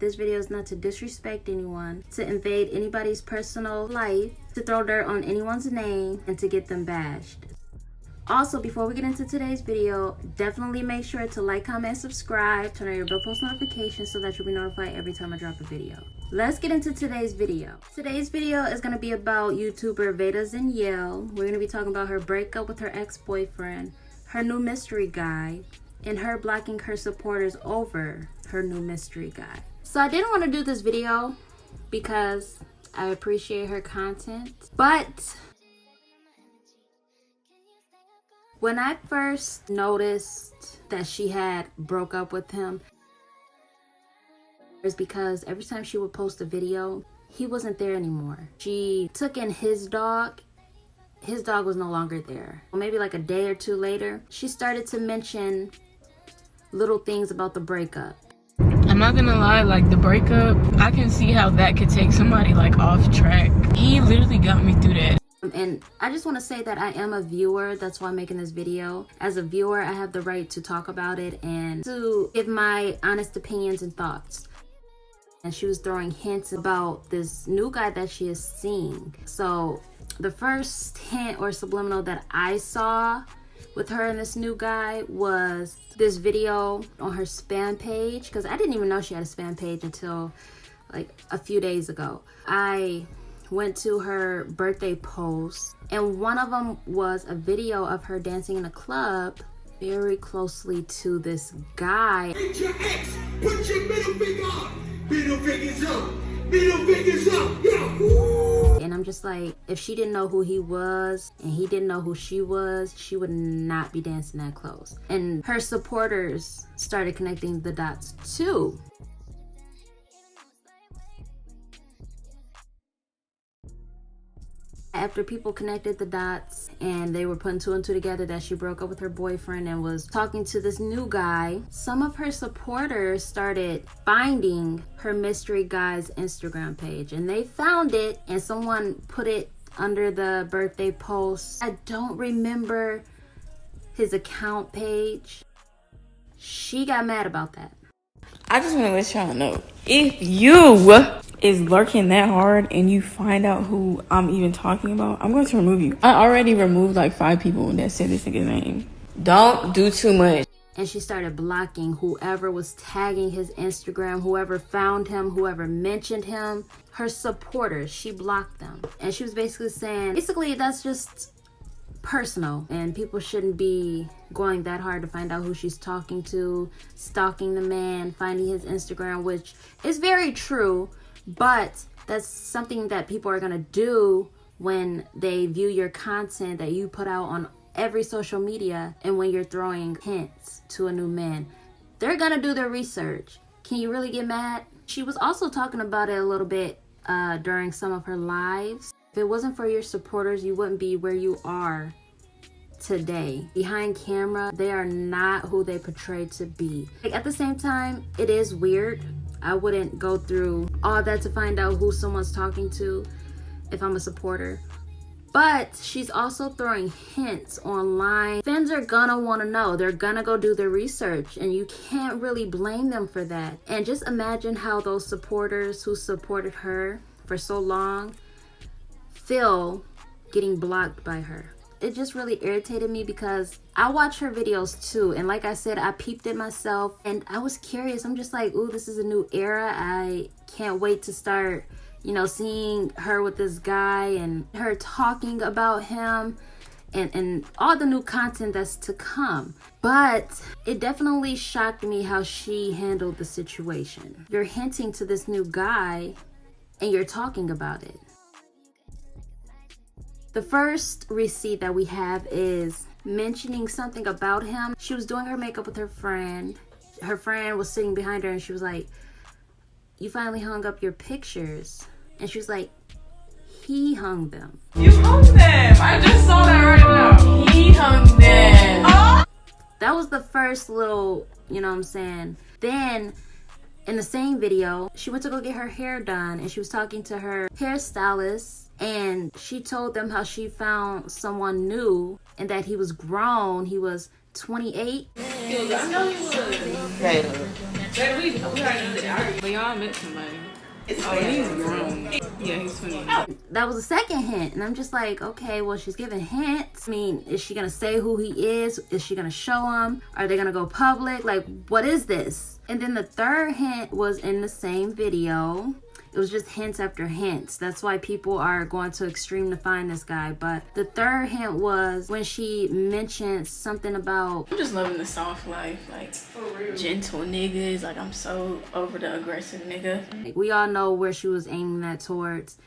This video is not to disrespect anyone, to invade anybody's personal life, to throw dirt on anyone's name, and to get them bashed. Also, before we get into today's video, definitely make sure to like, comment, subscribe, turn on your bell post notifications so that you'll be notified every time I drop a video. Let's get into today's video. Today's video is going to be about YouTuber Vadah Zaniel. We're going to be talking about her breakup with her ex-boyfriend, her new mystery guy, and her blocking her supporters over her new mystery guy. So I didn't want to do this video because I appreciate her content, but when I first noticed that she had broke up with him, it was because every time she would post a video, he wasn't there anymore. She took in his dog. His dog was no longer there. Maybe like a day or two later, she started to mention little things about the breakup. I'm not gonna lie, like the breakup, I can see how that could take somebody like off track. He literally got me through that. And I just want to say that I am a viewer. That's why I'm making this video. As a viewer, I have the right to talk about it and to give my honest opinions and thoughts. And she was throwing hints about this new guy that she is seeing. So the first hint or subliminal that I saw with her and this new guy was this video on her spam page, because I didn't even know she had a spam page until like a few days ago. I went to her birthday post, and one of them was a video of her dancing in a club very closely to this guy. Reach your ex, put your middle finger up, middle fingers up, middle fingers up, yeah. And I'm just like, if she didn't know who he was and he didn't know who she was, she would not be dancing that close. And her supporters started connecting the dots too. After people connected the dots and they were putting two and two together that she broke up with her boyfriend and was talking to this new guy, some of her supporters started finding her mystery guy's Instagram page, and they found it and someone put it under the birthday post. I don't remember his account page. She got mad about that. I just want to let y'all know, if you is lurking that hard and you find out who I'm even talking about, I'm going to remove you. I already removed like 5 people that said this nigga's name. Don't do too much. And she started blocking whoever was tagging his Instagram, whoever found him, whoever mentioned him. Her supporters, she blocked them. And she was basically saying, that's just personal and people shouldn't be going that hard to find out who she's talking to, stalking the man, finding his Instagram, which is very true, but that's something that people are gonna do when they view your content that you put out on every social media. And when you're throwing hints to a new man, they're gonna do their research. Can you really get mad? She was also talking about it a little bit during some of her lives. If it wasn't for your supporters, you wouldn't be where you are today. Behind camera, they are not who they portray to be. Like, at the same time, it is weird. I wouldn't go through all that to find out who someone's talking to if I'm a supporter. But she's also throwing hints online. Fans are gonna want to know. They're gonna go do their research, and you can't really blame them for that. And just imagine how those supporters who supported her for so long feel getting blocked by her. It just really irritated me because I watch her videos too, and like I said, I peeped it myself and I was curious. I'm just like, ooh, this is a new era. I can't wait to start, seeing her with this guy and her talking about him and all the new content that's to come. But it definitely shocked me how she handled the situation. You're hinting to this new guy and you're talking about it. The first receipt that we have is mentioning something about him. She was doing her makeup with her friend. Her friend was sitting behind her and she was like, "You finally hung up your pictures." And she was like, "He hung them." You hung them. I just saw that right now. He hung them. Oh! That was the first little, Then in the same video, she went to go get her hair done and she was talking to her hairstylist. And she told them how she found someone new and that he was grown. He was 28. I know he was. Hey, We already argued, but y'all met somebody. Oh, he's grown. Yeah, he's 20. That was a second hint, and I'm just like, okay, well, she's giving hints. I mean, is she gonna say who he is? Is she gonna show him? Are they gonna go public? Like, what is this? And then the third hint was in the same video. It was just hints after hints. That's why people are going to extreme to find this guy. But the third hint was when she mentioned something about, I'm just loving the soft life, like gentle niggas. Like, I'm so over the aggressive nigga. like, we all know where she was aiming that towards.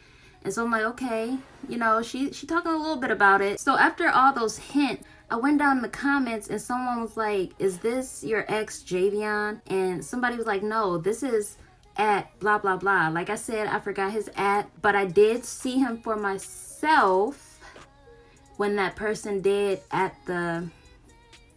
And so I'm like, okay, you know, she talking a little bit about it. So after all those hints, I went down in the comments and someone was like, is this your ex Javion? And somebody was like, no, this is at blah blah blah. Like I said, I forgot his at, but I did see him for myself when that person did at the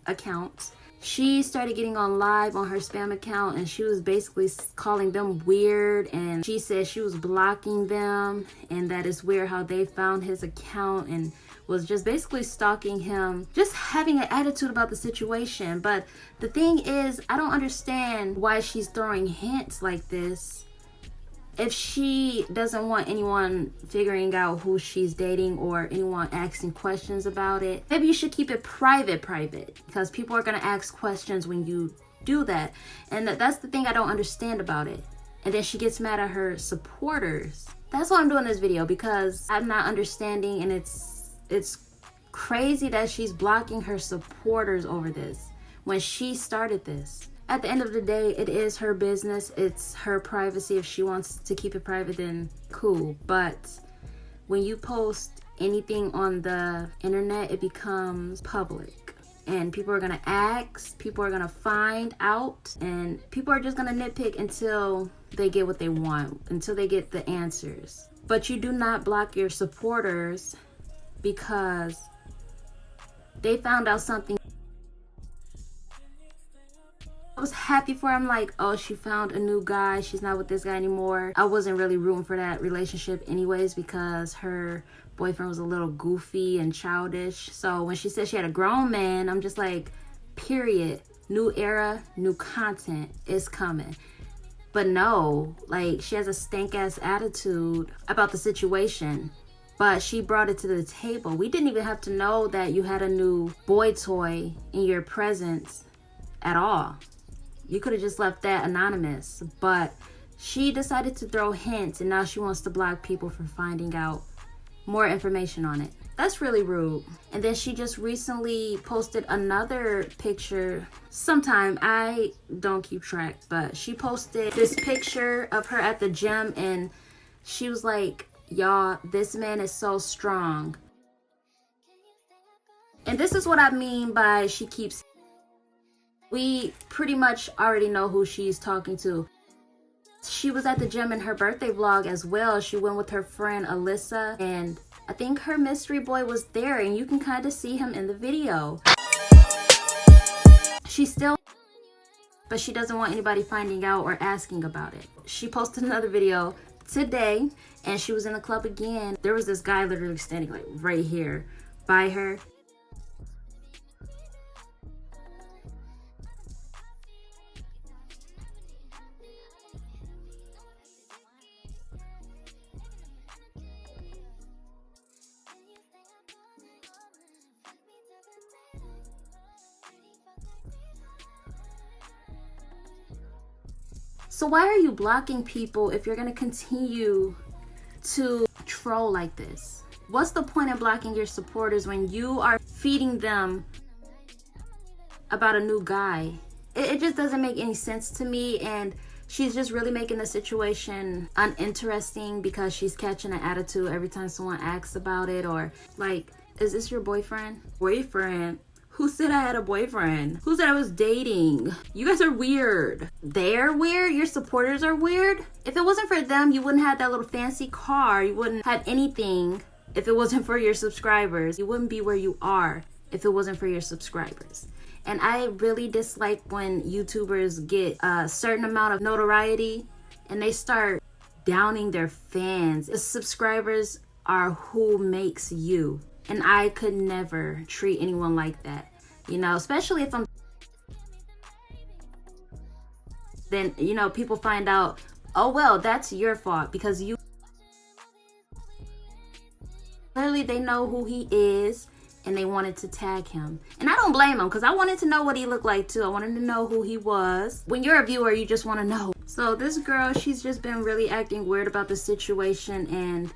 account. She started getting on live on her spam account and she was basically calling them weird, and she said she was blocking them and that it's weird how they found his account, and was just basically stalking him, just having an attitude about the situation. But the thing is, I don't understand why she's throwing hints like this if she doesn't want anyone figuring out who she's dating or anyone asking questions about it. Maybe you should keep it private, because people are gonna ask questions when you do that. And that's the thing I don't understand about it. And then she gets mad at her supporters. That's why I'm doing this video, because I'm not understanding, and it's crazy that she's blocking her supporters over this when she started this. At the end of the day, it is her business. It's her privacy. If she wants to keep it private, then cool. But when you post anything on the internet, it becomes public. And people are gonna ask, people are gonna find out, and people are just gonna nitpick until they get what they want, until they get the answers. But you do not block your supporters because they found out something. I was happy for him, like, oh, she found a new guy, she's not with this guy anymore. I wasn't really rooting for that relationship anyways, because her boyfriend was a little goofy and childish. So when she said she had a grown man, I'm just like, period. New era, new content is coming. But no, like, she has a stank ass attitude about the situation. But she brought it to the table. We didn't even have to know that you had a new boy toy in your presence at all. You could have just left that anonymous. But she decided to throw hints, and now she wants to block people from finding out more information on it. That's really rude. And then she just recently posted another picture. Sometime, I don't keep track, but she posted this picture of her at the gym, and she was like, y'all, this man is so strong. And this is what I mean by she keeps. We pretty much already know who she's talking to. She was at the gym in her birthday vlog as well. She went with her friend Alyssa, and I think her mystery boy was there, and you can kind of see him in the video. She still, but she doesn't want anybody finding out or asking about it. She posted another video today, and she was in the club again. There was this guy literally standing like right here by her. So why are you blocking people if you're going to continue to troll like this? What's the point of blocking your supporters when you are feeding them about a new guy? It just doesn't make any sense to me, and she's just really making the situation uninteresting because she's catching an attitude every time someone asks about it. Or like, is this your boyfriend? Boyfriend? Who said I had a boyfriend? Who said I was dating? You guys are weird. They're weird. Your supporters are weird. If it wasn't for them, you wouldn't have that little fancy car. You wouldn't have anything if it wasn't for your subscribers. You wouldn't be where you are if it wasn't for your subscribers. And I really dislike when YouTubers get a certain amount of notoriety and they start downing their fans. The subscribers are who makes you. And I could never treat anyone like that, you know, especially if I'm. then, you know, people find out, oh, well, that's your fault because you clearly they know who he is and they wanted to tag him. And I don't blame him because I wanted to know what he looked like too. I wanted to know who he was. When you're a viewer, you just want to know. So this girl, she's just been really acting weird about the situation, and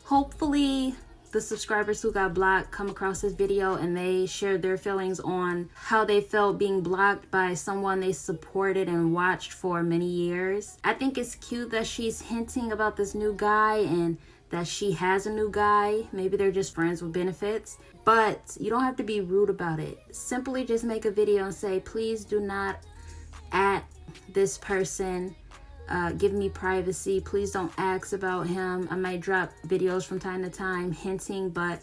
hopefully the subscribers who got blocked come across this video and they shared their feelings on how they felt being blocked by someone they supported and watched for many years. I think it's cute that she's hinting about this new guy and that she has a new guy. Maybe they're just friends with benefits, but you don't have to be rude about it. Simply just make a video and say, please do not at this person. Give me privacy. Please don't ask about him. I might drop videos from time to time hinting, but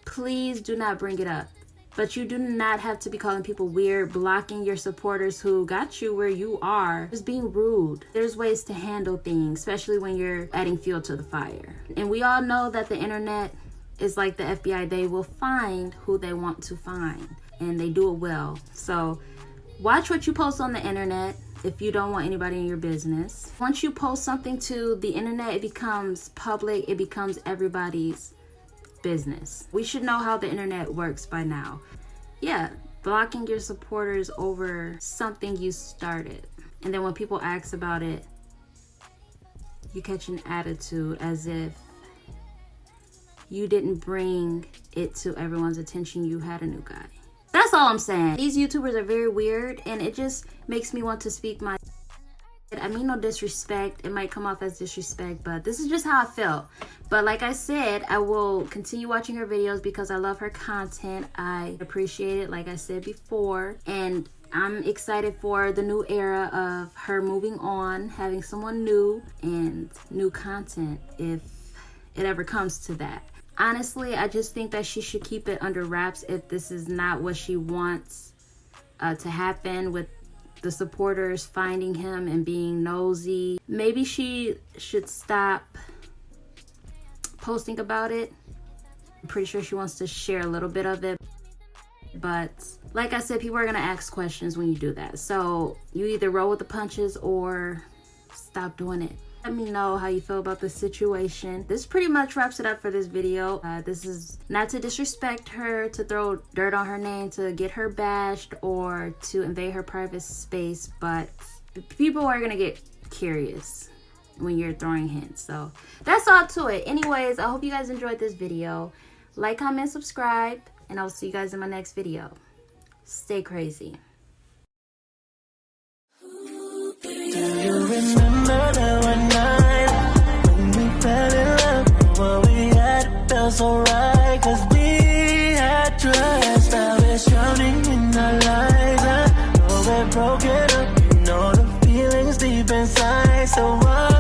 please do not bring it up. But you do not have to be calling people weird, blocking your supporters who got you where you are. Just being rude. There's ways to handle things, especially when you're adding fuel to the fire. And we all know that the internet is like the FBI. They will find who they want to find, and they do it well. So watch what you post on the internet if you don't want anybody in your business. Once you post something to the internet, it becomes public. It becomes everybody's business. We should know how the internet works by now. Yeah, blocking your supporters over something you started. And then when people ask about it, you catch an attitude as if you didn't bring it to everyone's attention you had a new guy. That's all I'm saying. These YouTubers are very weird, and it just makes me want to speak my... I mean no disrespect. It might come off as disrespect, but this is just how I feel. But like I said, I will continue watching her videos because I love her content. I appreciate it, like I said before. And I'm excited for the new era of her moving on, having someone new and new content, if it ever comes to that. Honestly, I just think that she should keep it under wraps if this is not what she wants to happen with the supporters finding him and being nosy. Maybe she should stop posting about it. I'm pretty sure she wants to share a little bit of it. But like I said, people are going to ask questions when you do that. So you either roll with the punches or stop doing it. Let me know how you feel about the situation. This pretty much wraps it up for this video. This is not to disrespect her, to throw dirt on her name, to get her bashed, or to invade her private space, but people are gonna get curious when you're throwing hints. So that's all to it. Anyways, I hope you guys enjoyed this video. Like, comment, subscribe, and I'll see you guys in my next video. Stay crazy. Do you remember that one night when we fell in love? What we had felt so right, 'cause we had trust. Now it's drowning in our lives. I know we're broken up, you know the feelings deep inside. So why